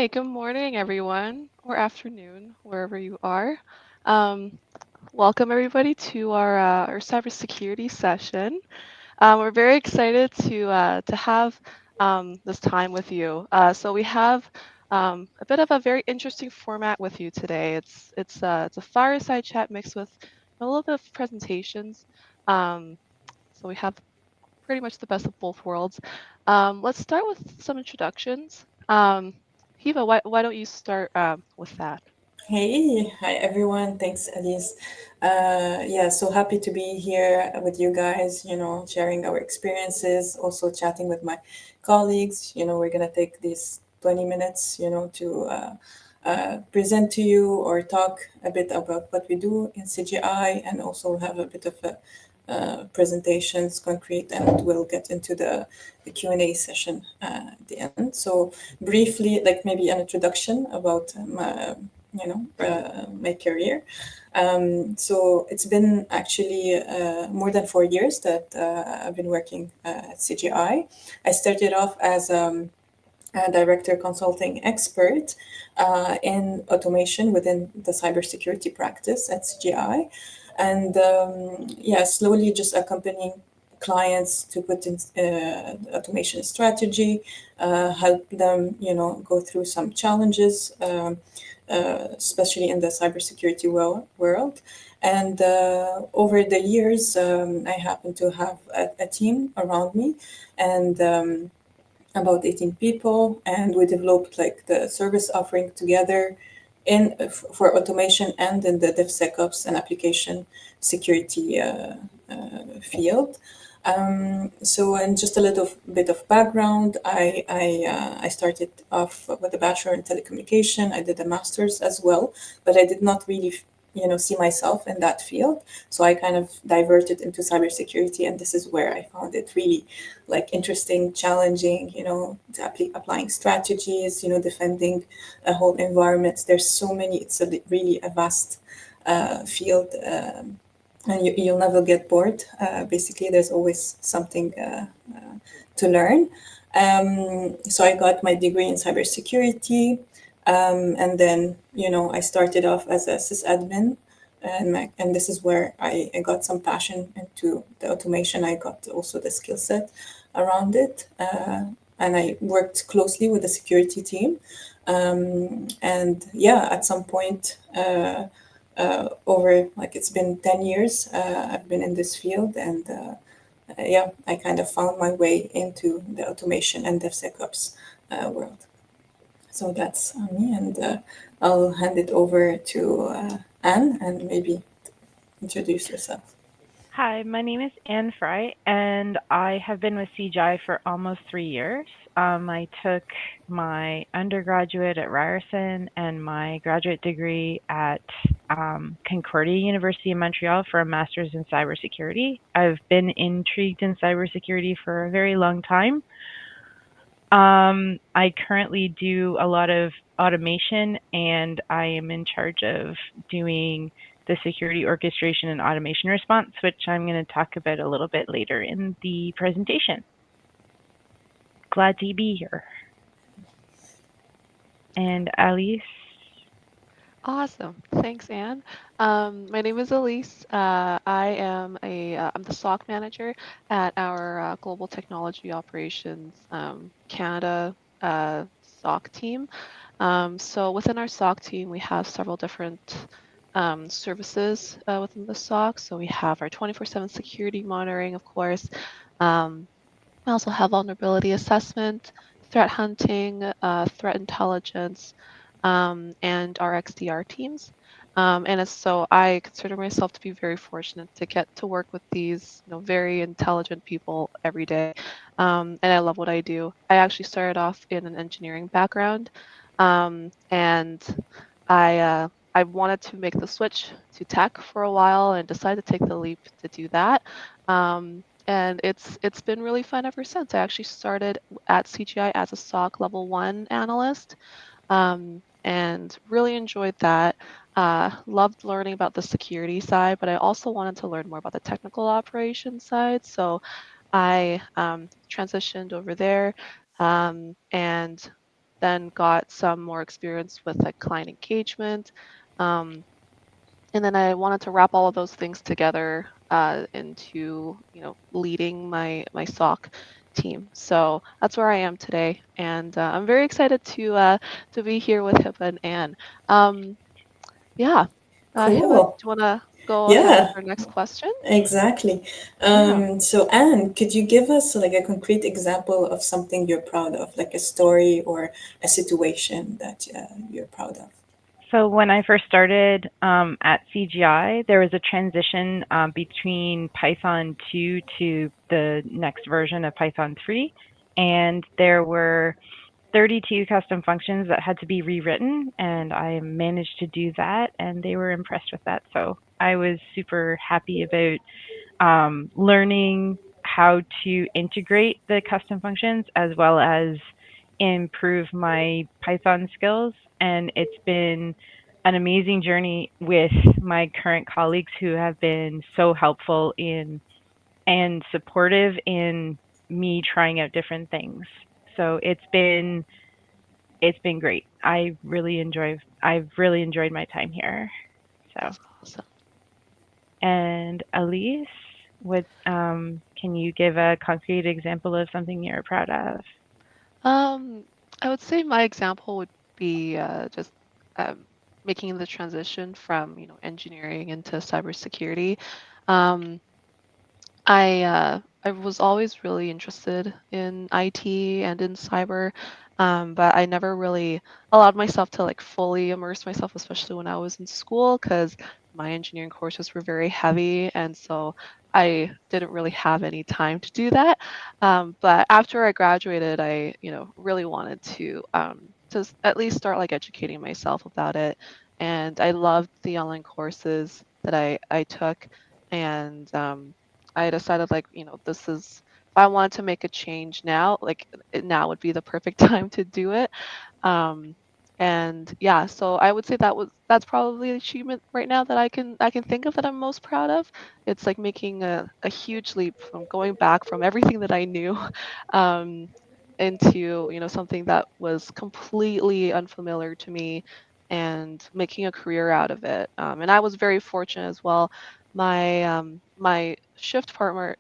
Hi, good morning, everyone, or afternoon, wherever you are. Um, Welcome, everybody, to our cybersecurity session. We're very excited to have this time with you. So we have a bit of a very interesting format with you today. It's a fireside chat mixed with a little bit of presentations. Um, so we have pretty much the best of both worlds. Let's start with some introductions. Hiva, why don't you start with that? Hey, hi everyone. Thanks, Elise. Yeah, so happy to be here with you guys, sharing our experiences, also chatting with my colleagues. We're going to take these 20 minutes, present to you or talk a bit about what we do in CGI and also have a bit of a presentations concrete, and we'll get into the Q&A session at the end. So briefly, like maybe an introduction about my career. So it's been actually more than 4 years that I've been working at CGI. I started off as a director consulting expert in automation within the cybersecurity practice at CGI. And yeah, slowly just accompanying clients to put in automation strategy, help them, go through some challenges, especially in the cybersecurity world. And over the years, I happen to have a team around me, and about 18 people, and we developed like the service offering together for automation and in the DevSecOps and application security field. So, and just a little bit of background, I started off with a bachelor in telecommunication. I did a master's as well, but I did not really, see myself in that field. So I kind of diverted into cybersecurity, and this is where I found it really like interesting, challenging. Applying strategies, defending a whole environment. There's so many. It's really a vast field. And you'll never get bored. Basically, there's always something to learn. So I got my degree in cybersecurity, and then I started off as a sysadmin, and this is where I got some passion into the automation. I got also the skill set around it, and I worked closely with the security team. And yeah, at some point. Over like it's been 10 years I've been in this field, and yeah, I kind of found my way into the automation and DevSecOps world. So that's on me, and I'll hand it over to Anne, and maybe introduce yourself. Hi, my name is Anne Fry, and I have been with CGI for almost 3 years. I took my undergraduate at Ryerson and my graduate degree at Concordia University in Montreal for a master's in cybersecurity. I've been intrigued in cybersecurity for a very long time. I currently do a lot of automation, and I am in charge of doing the security orchestration and automation response, which I'm going to talk about a little bit later in the presentation. Glad to be here. And Alice? Awesome. Thanks, Anne. My name is Elise. I'm the SOC manager at our Global Technology Operations Canada SOC team. So within our SOC team, we have several different services within the SOC. So we have our 24/7 security monitoring, of course. We also have vulnerability assessment, threat hunting, threat intelligence, and our XDR teams. So I consider myself to be very fortunate to get to work with these, very intelligent people every day. And I love what I do. I actually started off in an engineering background, and I wanted to make the switch to tech for a while and decided to take the leap to do that. And it's been really fun ever since. I actually started at CGI as a SOC level 1 analyst, and really enjoyed that. Loved learning about the security side, but I also wanted to learn more about the technical operations side. So I transitioned over there, and then got some more experience with like client engagement. Um, and then I wanted to wrap all of those things together into, leading my SOC team. So that's where I am today, and I'm very excited to be here with HIPAA and Anne. Um, yeah, HIPAA, do Cool. you want to go ahead with Yeah, our next question? exactly. Yeah. So Anne, could you give us like a concrete example of something you're proud of, like a story or a situation that you're proud of? So when I first started at CGI, there was a transition between Python 2 to the next version of Python 3, and there were 32 custom functions that had to be rewritten, and I managed to do that, and they were impressed with that. So I was super happy about learning how to integrate the custom functions as well as improve my Python skills. And it's been an amazing journey with my current colleagues who have been so helpful in and supportive in me trying out different things. So it's been great. I've really enjoyed my time here. So, That's awesome. and Elise, what can you give a concrete example of something you're proud of? Um, I would say my example would be just um, making the transition from, engineering into cybersecurity. Um, I was always really interested in IT and in cyber, but I never really allowed myself to like fully immerse myself, especially when I was in school, because my engineering courses were very heavy, and so I didn't really have any time to do that. But after I graduated, I really wanted to at least start like educating myself about it, and I loved the online courses that I took, and I decided like, this is if I wanted to make a change now, like now would be the perfect time to do it. Um, and yeah, so I would say that's probably the achievement right now that I can think of that I'm most proud of. It's like making a huge leap from going back from everything that I knew um, into something that was completely unfamiliar to me and making a career out of it. And I was very fortunate as well. My shift partner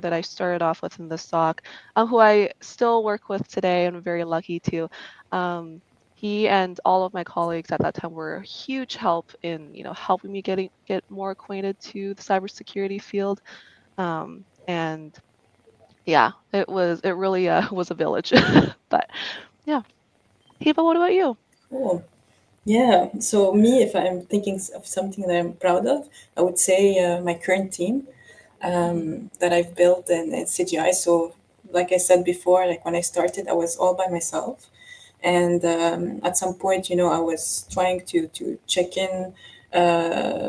that I started off with in the stock, who I still work with today, and I'm very lucky to. Um, he and all of my colleagues at that time were a huge help in, helping me get more acquainted to the cybersecurity field. And yeah, it really was a village. But yeah. Hiva, what about you? Cool. Yeah. So me, if I'm thinking of something that I'm proud of, I would say my current team Hmm. that I've built in CGI. So, like I said before, like when I started, I was all by myself, and at some point, I was trying to check in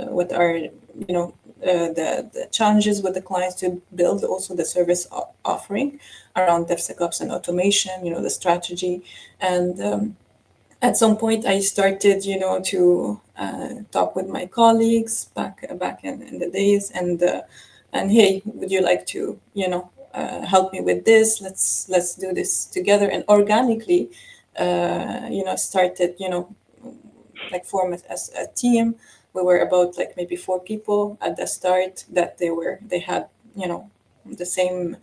what are the challenges with the clients to build also the service offering around DevSecOps and automation. The strategy and at some point I started to talk with my colleagues back in the days and hey, would you like to help me with this, let's do this together, and organically started like form as a team. We were about like maybe 4 people at the start that they had the same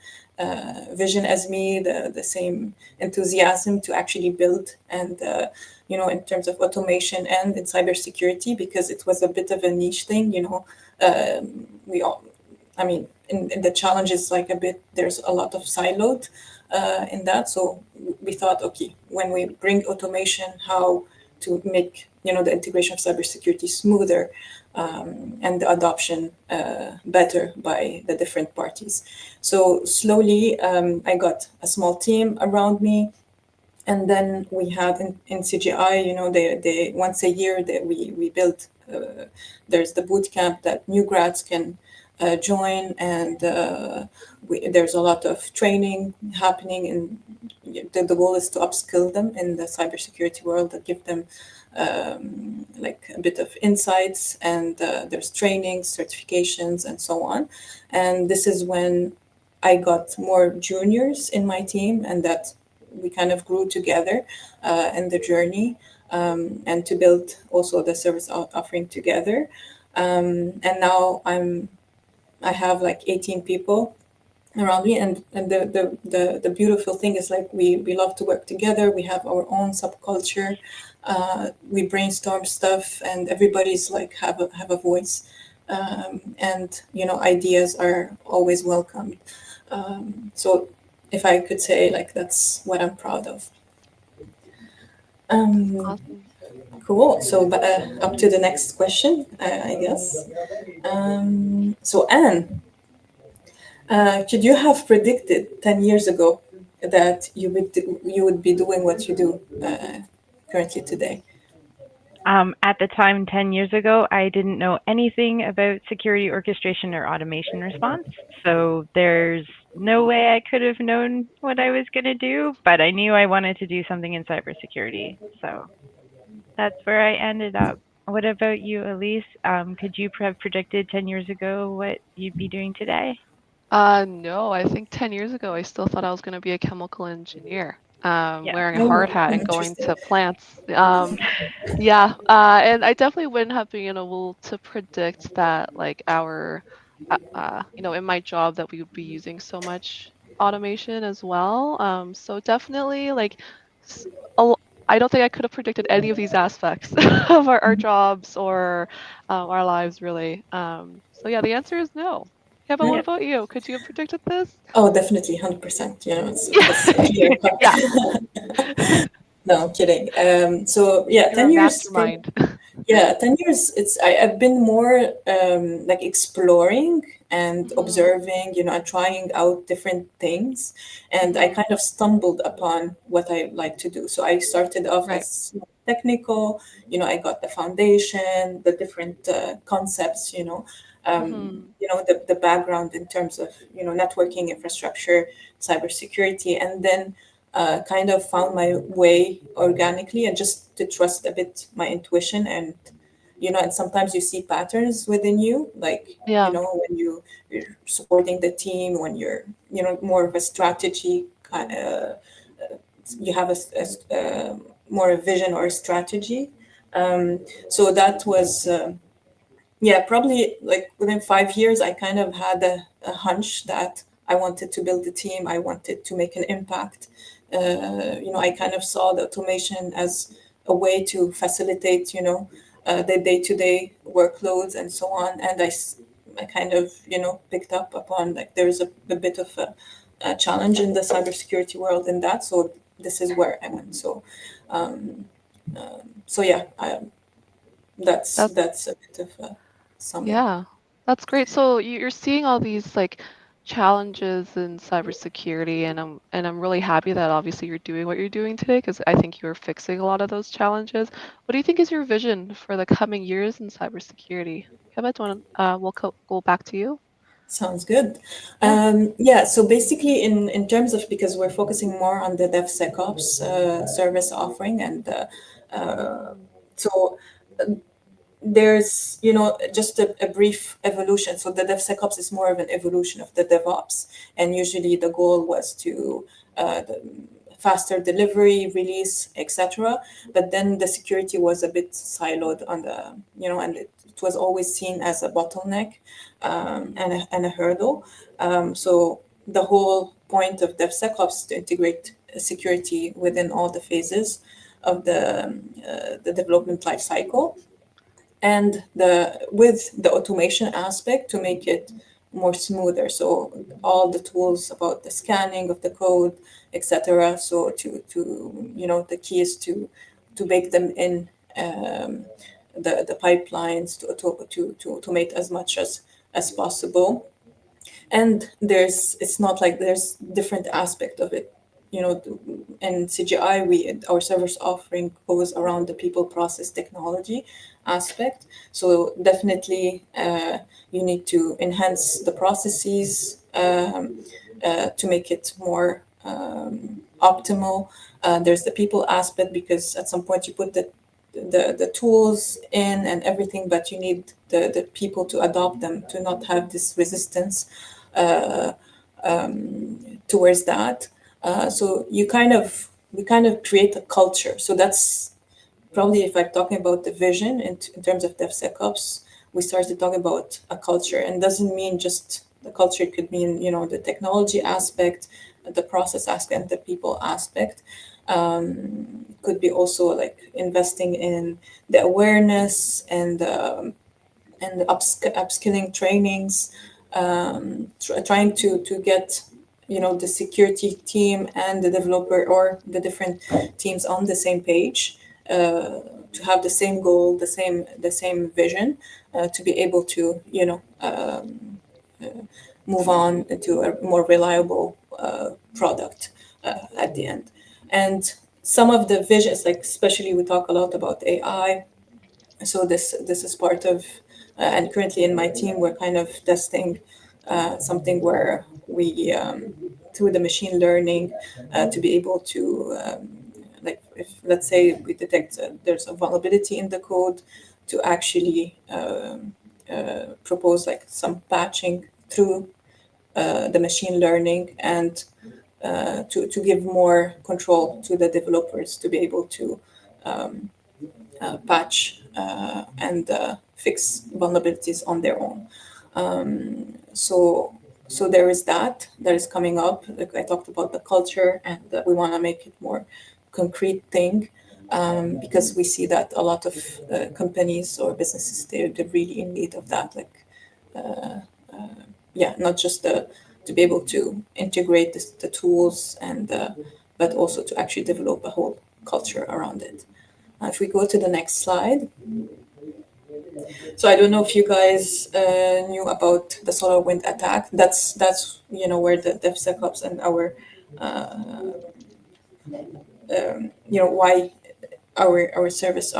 vision as me, the same enthusiasm to actually build and in terms of automation and in cybersecurity, because it was a bit of a niche thing. We all, I mean, in the challenges, like a bit, there's a lot of siloed in that. So we thought, okay, when we bring automation, how to make the integration of cybersecurity smoother and the adoption better by the different parties. So slowly, I got a small team around me, and then we have in CGI, they once a year that we build. There's the boot camp that new grads can join, and there's a lot of training happening. And the goal is to upskill them in the cybersecurity world, that give them like a bit of insights, and there's trainings, certifications, and so on. And this is when I got more juniors in my team, and that we kind of grew together in the journey, and to build also the service offering together. And now I have like 18 people around me, and the beautiful thing is like we love to work together. We have our own subculture. We brainstorm stuff, and everybody's like have a voice, and ideas are always welcome. So if I could say, like, that's what I'm proud of. That's um, awesome. cool. So up to the next question, I guess. So Anne, could you have predicted 10 years ago that you would be doing what you do currently today? At the time, 10 years ago, I didn't know anything about security orchestration or automation response. So there's no way I could have known what I was going to do, but I knew I wanted to do something in cybersecurity. So that's where I ended up. What about you, Elise? Could you have predicted 10 years ago what you'd be doing today? No, I think 10 years ago, I still thought I was going to be a chemical engineer, Yeah. wearing a hard Oh, hat and going interesting. to plants. Yeah, and I definitely wouldn't have been able to predict that, like, in my job that we would be using so much automation as well. So definitely, like, s- a l- I don't think I could have predicted any of these aspects of our jobs or our lives, really. So yeah, the answer is no. Yeah, but what Mm. Yeah. about you? Could you have predicted this? Oh, definitely, 100%. It Yeah, was clear cut. yeah, No, I'm kidding. So yeah, you're 10 a years. mastermind. Yeah, 10 years, I've been more like exploring and Hmm. observing, and trying out different things. And I Hmm. kind of stumbled upon what I like to do. So I started off Right. as technical, I got the foundation, the different concepts, Hmm. the background in terms of, networking infrastructure, cybersecurity, and then kind of found my way organically, and just to trust a bit my intuition. And sometimes you see patterns within you, like, Yeah. when you're supporting the team, when you're, more of a strategy kind of, you have more a vision or a strategy. So that was, yeah, probably like within 5 years, I kind of had a hunch that I wanted to build a team. I wanted to make an impact. I kind of saw the automation as a way to facilitate, the day-to-day workloads and so on. And I kind of, picked up upon, like, there's a bit of a challenge in the cybersecurity world in that. So this is where I went. So yeah, That's that's a bit of a summary. Yeah, that's great. So you're seeing all these, like, challenges in cybersecurity, and I'm really happy that obviously you're doing what you're doing today, because I think you're fixing a lot of those challenges. What do you think is your vision for the coming years in cybersecurity? Kevin, we'll go back to you. Sounds good. Yeah. Yeah, so basically, in terms of, because we're focusing more on the DevSecOps service offering, and Hmm. so there's, just a brief evolution. So the DevSecOps is more of an evolution of the DevOps, and usually the goal was to the faster delivery, release, etc. But then the security was a bit siloed on the, and it was always seen as a bottleneck, Hmm. and a hurdle. So the whole point of DevSecOps is to integrate security within all the phases of the development lifecycle, and the with the automation aspect to make it more smoother. So all the tools about the scanning of the code, etc. So to the key is to bake them in, the pipelines, to automate as much as possible. And it's not like there's different aspect of it, in CGI, our service offering goes around the people, process, technology aspect. So definitely, you need to enhance the processes, to make it more optimal. There's the people aspect, because at some point you put the tools in and everything, but you need the people to adopt them, to not have this resistance uh, towards that. So we kind of create a culture. So that's probably, if I'm talking about the vision in terms of DevSecOps, we started talking about a culture, and doesn't mean just the culture. It could mean, you know, the technology aspect, the process aspect, and the people aspect. It could be also like investing in the awareness and the upskilling trainings, trying to get, you know, the security team and the developer or the different teams on the same page, to have the same goal, the same vision, to be able to, you know, move on to a more reliable product at the end. And some of the visions, like especially we talk a lot about AI, so this is part of, and currently in my team we're kind of testing something where we, through the machine learning, to be able to, like if let's say we detect there's a vulnerability in the code, to actually propose like some patching through the machine learning, and to give more control to the developers to be able to patch and fix vulnerabilities on their own. So so there is that is coming up. Like I talked about the culture, and we want to make it more concrete thing, because we see that a lot of companies or businesses, they're really in need of that. Like yeah, not just the to be able to integrate the tools, and but also to actually develop a whole culture around it. If we go to the next slide. So I don't know if you guys knew about the SolarWind attack. That's, you know, where the DevSecOps and our you know, why our service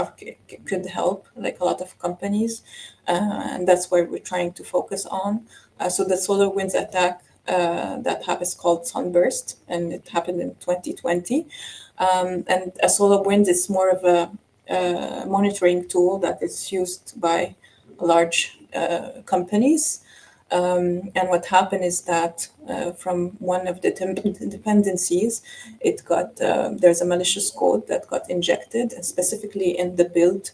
could help like a lot of companies, and that's where we're trying to focus on. So the SolarWinds attack that happened is called Sunburst, and it happened in 2020. And a SolarWinds is more of a monitoring tool that is used by large companies. And what happened is that from one of the dependencies, it got there's a malicious code that got injected, and specifically in the build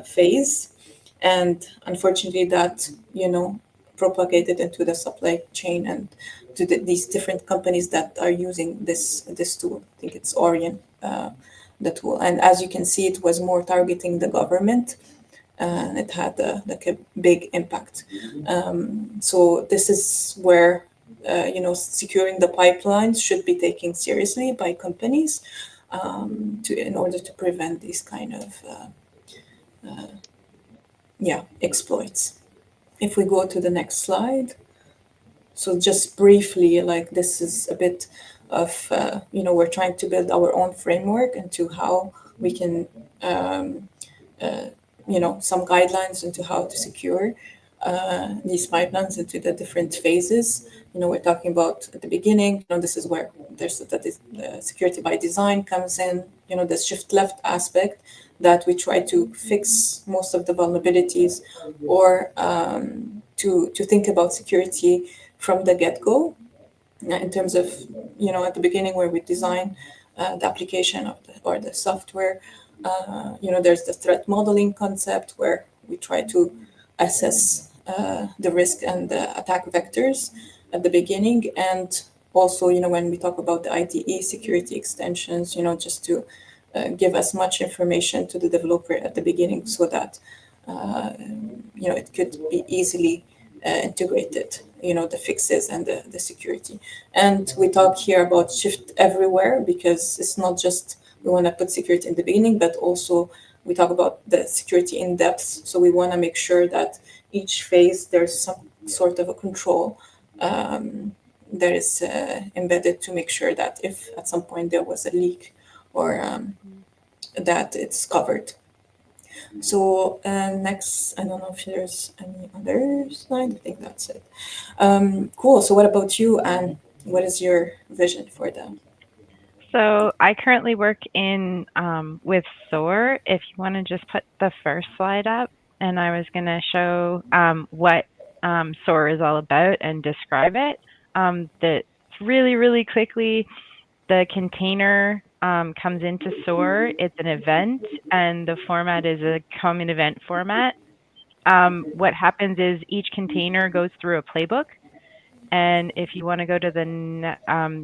phase, and unfortunately that, you know, propagated into the supply chain and to these different companies that are using this tool. I think it's Orion, the tool, and as you can see, it was more targeting the government, and it had like a big impact. So this is where, you know, securing the pipelines should be taken seriously by companies, to in order to prevent these kind of yeah, exploits. If we go to the next slide. So just briefly, like this is a bit of, you know, we're trying to build our own framework into how we can, you know, some guidelines into how to secure these pipelines into the different phases. You know, we're talking about at the beginning, you know, this is where there's that is security by design comes in, you know, the shift left aspect, that we try to fix most of the vulnerabilities, or to think about security from the get-go, in terms of, you know, at the beginning where we design the application of or the software. You know, there's the threat modeling concept where we try to assess the risk and the attack vectors at the beginning, and also, you know, when we talk about the IDE security extensions, you know, just to give as much information to the developer at the beginning, so that uh, you know, it could be easily integrated, you know, the fixes and the security. And we talk here about shift everywhere, because it's not just we want to put security in the beginning, but also we talk about the security in depth. So we want to make sure that each phase there's some sort of a control that is embedded, to make sure that if at some point there was a leak, or Mhm. that it's covered. So next, I don't know if there's any other slide. I think that's it. Cool. So what about you, Anne? What is your vision for them? So I currently work in with SOAR. If you want to just put the first slide up, and I was going to show what SOAR is all about and describe it. That really, really quickly. The container comes into SOAR. It's an event, and the format is a common event format. What happens is each container goes through a playbook, and if you want to go to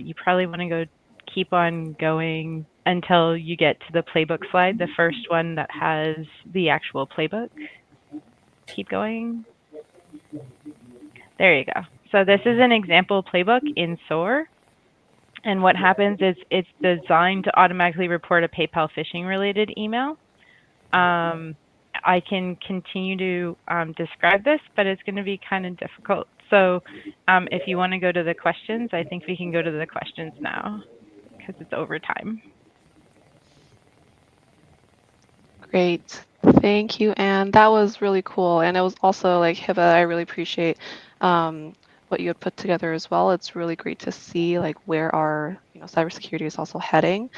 you probably want to go keep on going until you get to the playbook slide, the first one that has the actual playbook. Keep going. There you go. So this is an example playbook in SOAR. And what happens is it's designed to automatically report a PayPal phishing related email. Um, I can continue to describe this, but it's going to be kind of difficult. So if you want to go to the questions, I think we can go to the questions now because it's overtime. Great. Thank you, Anne. That was really cool. And it was also like Hiba, I really appreciate what you had put together as well. It's really great to see like where our, cybersecurity is also heading.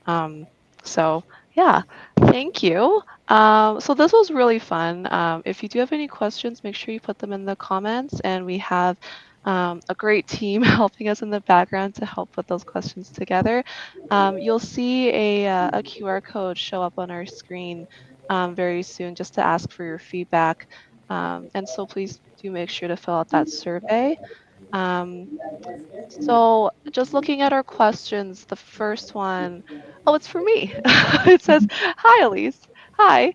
Um, so yeah, thank you. So this was really fun. If you do have any questions, make sure you put them in the comments, and we have a great team helping us in the background to help put those questions together. You'll see a QR code show up on our screen very soon just to ask for your feedback. And so please do make sure to fill out that survey. Um, so just looking at our questions, the first one, oh, it's for me. It says, "Hi, Elise. Hi.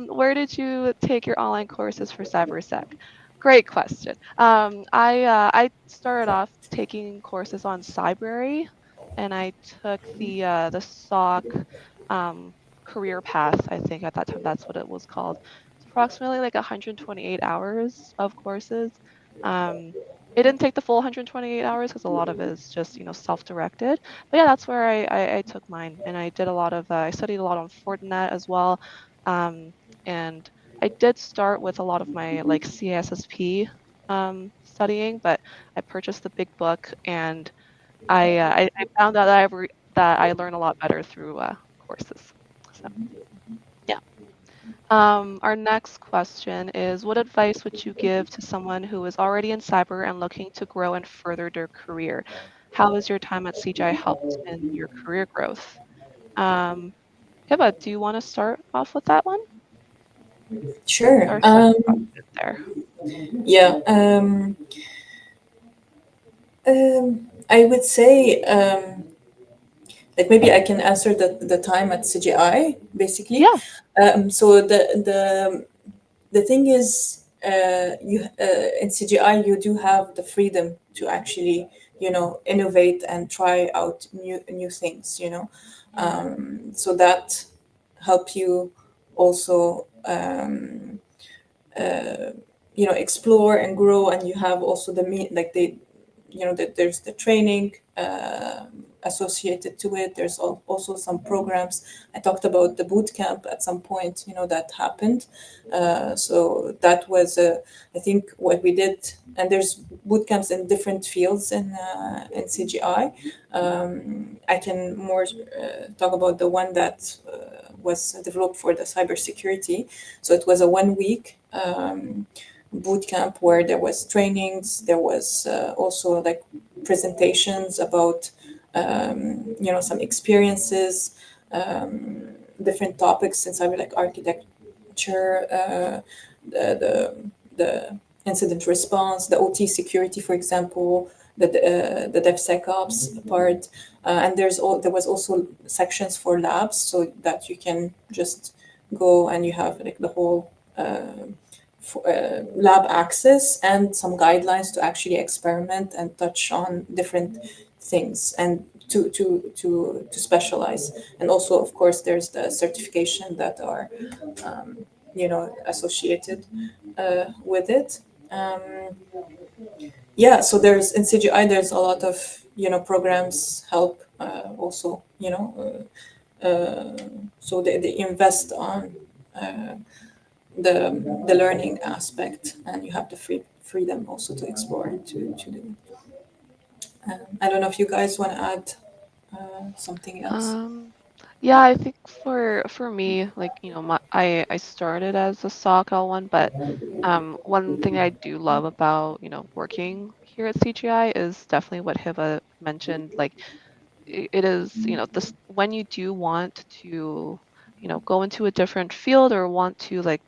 Where did you take your online courses for CyberSec?" Great question. I started off taking courses on Cybrary, and I took the SOC career path. I think at that time that's what it was called. It's approximately like 128 hours of courses. Um, it didn't take the full 128 hours because a lot of it is just, self-directed. But yeah, that's where I took mine. And I did a lot of, I studied a lot on Fortinet as well. And I did start with a lot of my like CSSP studying, but I purchased the big book, and I found out that that I learn a lot better through courses. So yeah. Our next question is, what advice would you give to someone who is already in cyber and looking to grow and further their career? How has your time at CGI helped in your career growth? Um, Hiba, do you want to start off with that one? Sure. Our second question there. Yeah. I would say, like maybe I can answer the time at CGI basically. Yeah. So the thing is, you in CGI you do have the freedom to actually, innovate and try out new things. So that help you also, explore and grow, and you have also like that there's the training associated to it. There's also some programs. I talked about the boot camp at some point, that happened. So that was, I think, what we did. And there's boot camps in different fields in CGI. I can more talk about the one that was developed for the cybersecurity. So it was a 1 week boot camp where there was trainings. There was also like presentations about some experiences, different topics in cyber, like architecture, the incident response, the OT security, for example, the DevSecOps part, and there was also sections for labs so that you can just go and you have like the whole lab access and some guidelines to actually experiment and touch on different things and to specialize. And also, of course, there's the certification that are associated with it. Yeah, so there's in CGI there's a lot of programs help also so they invest on the learning aspect, and you have the freedom also to explore and to do. I don't know if you guys want to add something else. Um, yeah, I think for me, like, I started as a SOC L1, but one thing I do love about, working here at CGI is definitely what Hiva mentioned. Like, it is, this when you do want to, go into a different field or want to like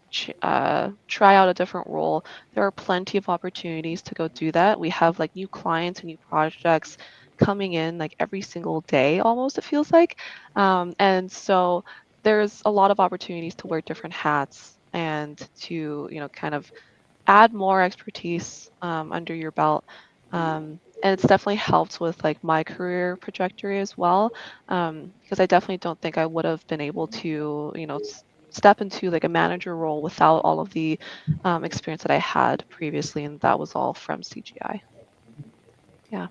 try out a different role, there are plenty of opportunities to go do that. We have like new clients and new projects coming in like every single day, almost it feels like. And so there's a lot of opportunities to wear different hats and to, kind of add more expertise under your belt. And it's definitely helped with like my career trajectory as well, because I definitely don't think I would have been able to, step into like a manager role without all of the experience that I had previously, and that was all from CGI. Yeah,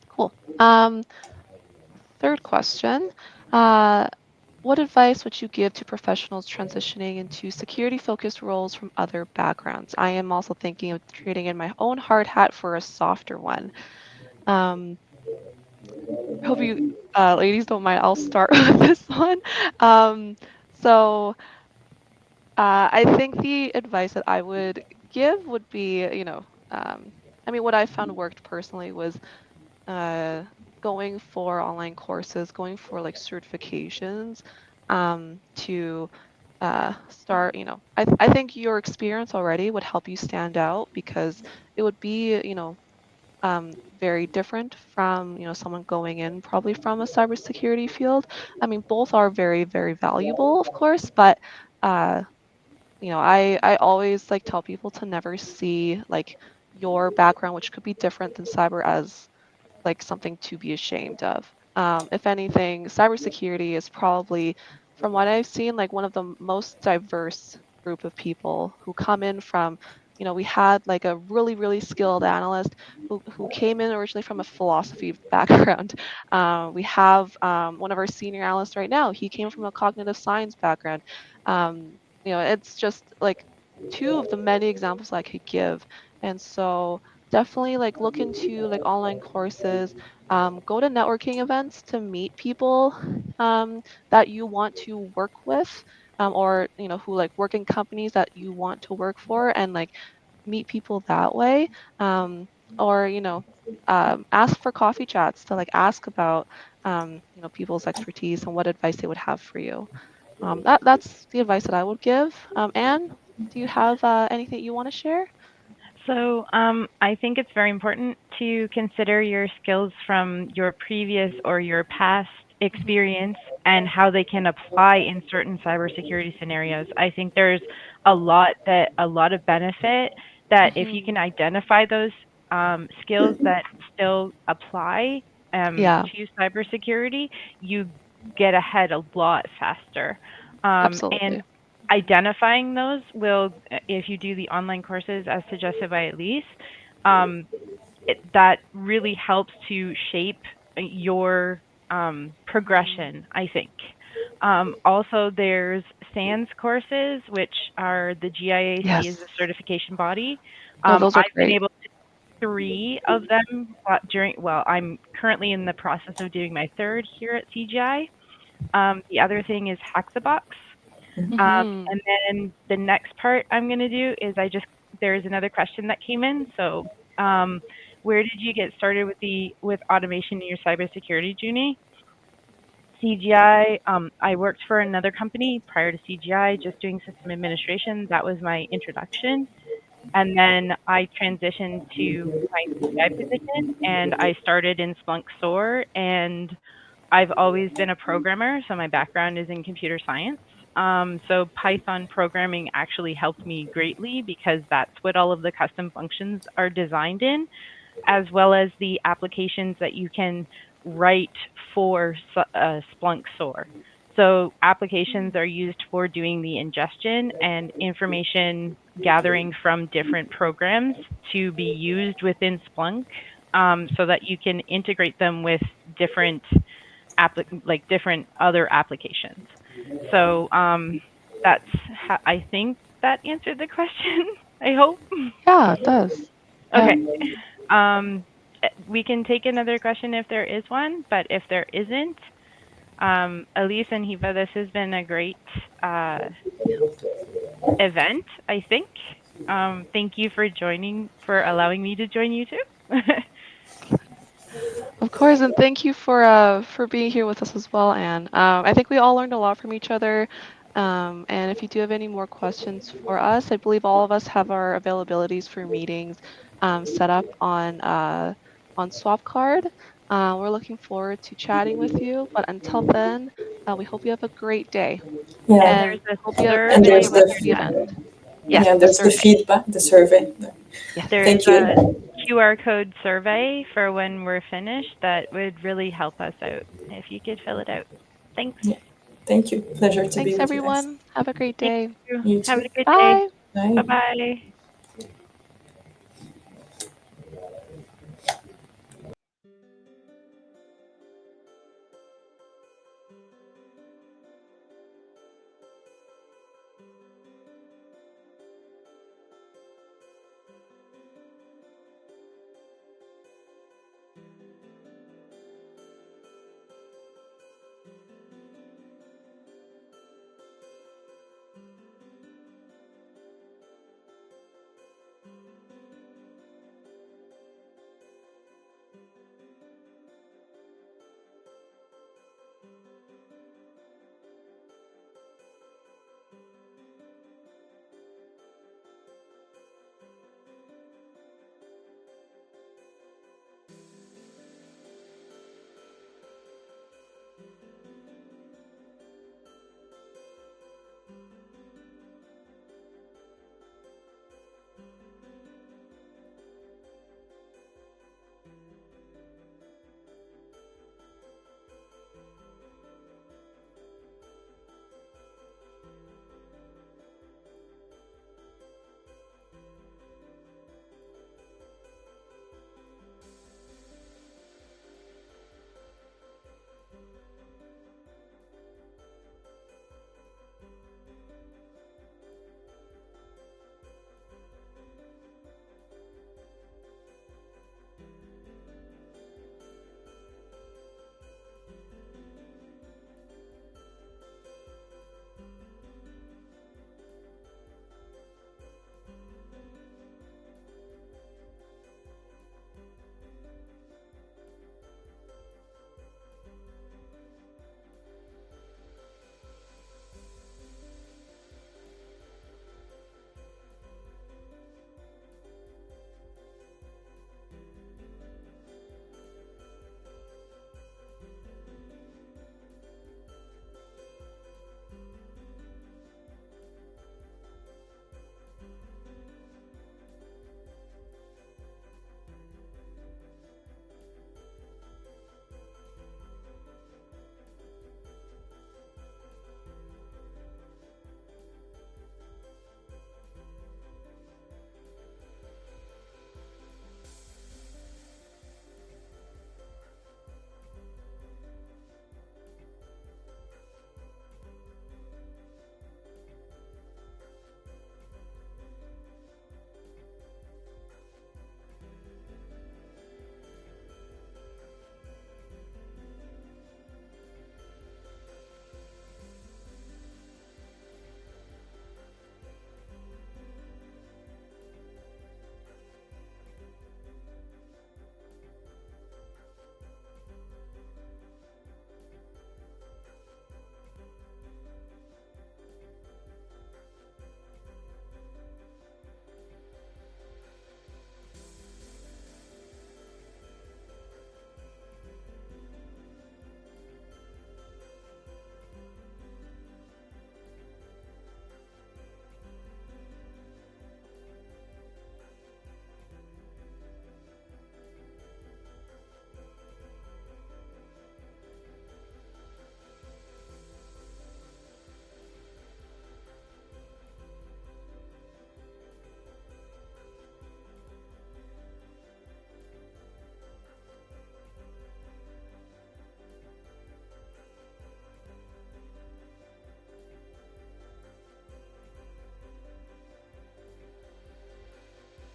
cool. Third question. Uh, what advice would you give to professionals transitioning into security focused roles from other backgrounds? I am also thinking of trading in my own hard hat for a softer one. Um, I hope you ladies don't mind. I'll start with this one. Um, so I think the advice that I would give would be, I mean, what I found worked personally was uh, going for online courses, going for like certifications to start, I think your experience already would help you stand out because it would be, very different from, someone going in probably from a cybersecurity field. I mean, both are very, very valuable, of course, but uh, I always like tell people to never see like your background, which could be different than cyber, as like something to be ashamed of. If anything, cybersecurity is probably, from what I've seen, like one of the most diverse group of people who come in from, we had like a really, really skilled analyst who came in originally from a philosophy background. We have one of our senior analysts right now. He came from a cognitive science background. It's just like two of the many examples I could give. And so definitely like look into like online courses, go to networking events to meet people that you want to work with, or who like work in companies that you want to work for, and like meet people that way. Or ask for coffee chats to like ask about people's expertise and what advice they would have for you. That's the advice that I would give. Anne, do you have anything you want to share? So, I think it's very important to consider your skills from your previous or your past Hmm. experience and how they can apply in certain cybersecurity scenarios. I think there's a lot of benefit that if you Hmm. can identify those skills that still apply Yeah, to cybersecurity, you get ahead a lot faster. And absolutely. identifying those will, if you do the online courses as suggested by Elise, um, that really helps to shape your Hmm. progression, I think. Also, there's SANS courses, which are the GIAC is Yes. a certification body. Oh, those are I've been great. able to do three of them I'm currently in the process of doing my third here at CGI. The other thing is Hack the Box. Hmm. And then the next part I'm going to do is there's another question that came in. So, where did you get started with automation in your cybersecurity journey? CGI. I worked for another company prior to CGI, just doing system administration. That was my introduction, and then I transitioned to my CGI position, and I started in Splunk SOAR, and I've always been a programmer, so my background is in computer science. So Python programming actually helped me greatly because that's what all of the custom functions are designed in, as well as the applications that you can write for Splunk SOAR. So applications are used for doing the ingestion and information gathering from different programs to be used within Splunk, so that you can integrate them with different different other applications. So that's I think that answered the question. I hope. Yeah, it does. Yeah. Okay. Um, we can take another question if there is one, but if there isn't, Elise and Hiva, this has been a great uh, event, I think. Thank you for allowing me to join you too. Of course, and thank you for being here with us as well, Anne. I think we all learned a lot from each other. And if you do have any more questions for us, I believe all of us have our availabilities for meetings set up on Swapcard. We're looking forward to chatting with you, but until then, we hope you have a great day Yeah, And and there's a hope you and enjoy survey there's the rest when of you're the the event. done. Yes, yeah, the there's the survey. feedback, the survey. Yes. There's Thank a you. QR code survey for when we're finished that would really help us out if you could fill it out. Thanks. Yeah, thank you. Pleasure to be Thanks, with you guys. everyone. Have a great Thank day. you. You Have too. a good day. Bye. Bye. Bye bye.